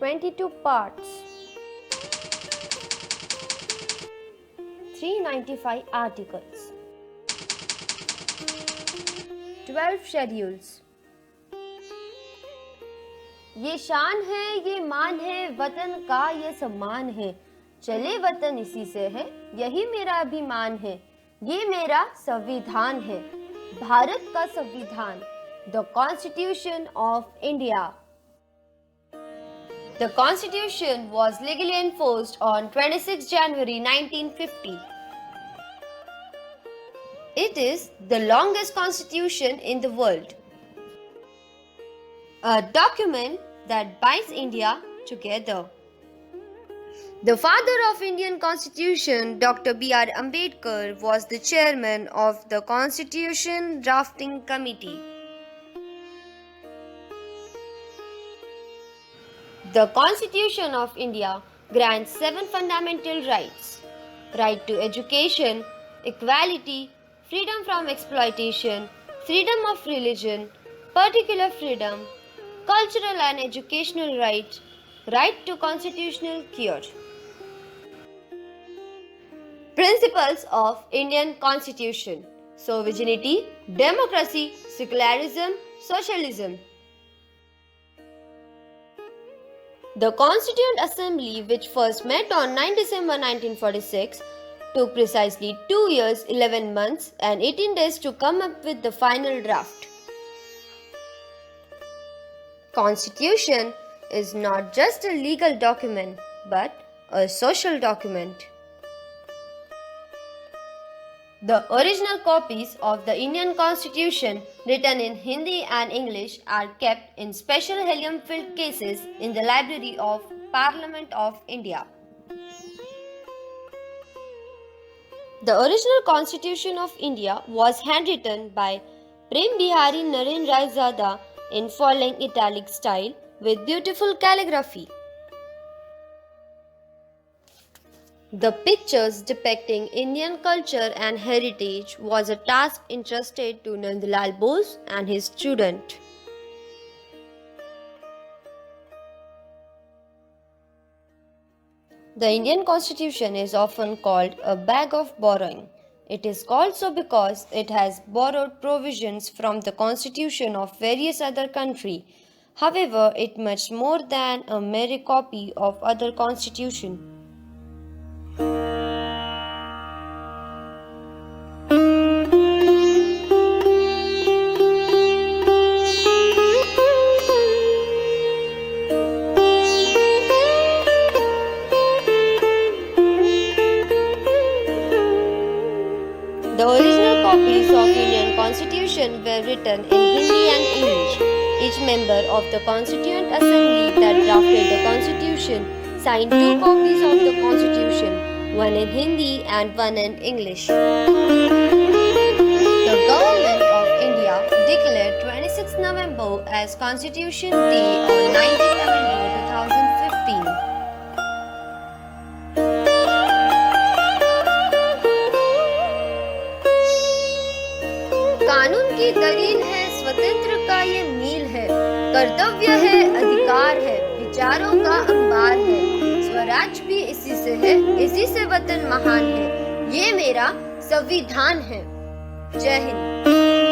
22 parts, 395 articles, 12 schedules. ये शान है, ये मान है, वतन का ये सम्मान है, चले वतन इसी से है, यही मेरा अभिमान है, ये मेरा संविधान है, भारत का संविधान, the Constitution of India. The Constitution was legally enforced on 26 January 1950. It is the longest constitution in the world. A document that binds India together. The father of Indian Constitution, Dr. B.R. Ambedkar, was the chairman of the Constitution Drafting Committee. The Constitution of India grants 7 fundamental rights: right to education, equality, freedom from exploitation, freedom of religion, particular freedom, cultural and educational rights, right to constitutional cure. Principles of Indian Constitution: sovereignty, democracy, secularism, socialism. The Constituent Assembly, which first met on 9 December 1946, took precisely 2 years, 11 months and 18 days to come up with the final draft. Constitution is not just a legal document but a social document. The original copies of the Indian Constitution, written in Hindi and English, are kept in special helium-filled cases in the Library of Parliament of India. The original Constitution of India was handwritten by Prem Bihari Naren Rai Zada in following italic style with beautiful calligraphy. The pictures depicting Indian culture and heritage was a task entrusted to Nandlal Bose and his student. The Indian Constitution is often called a bag of borrowing. It is called so because it has borrowed provisions from the constitution of various other countries. However, it is much more than a mere copy of other constitutions. The original copies of Indian Constitution were written in Hindi and English. Each member of the Constituent Assembly that drafted the Constitution signed 2 copies of the Constitution, one in Hindi and one in English. The Government of India declared 26 November as Constitution Day on 19 November 2015. कानून की दलील है, स्वतंत्र का ये मील है, कर्तव्य है, अधिकार है, विचारों का अंबार है, स्वराज भी इसी से है, इसी से वतन महान है, ये मेरा संविधान है। जय हिंद।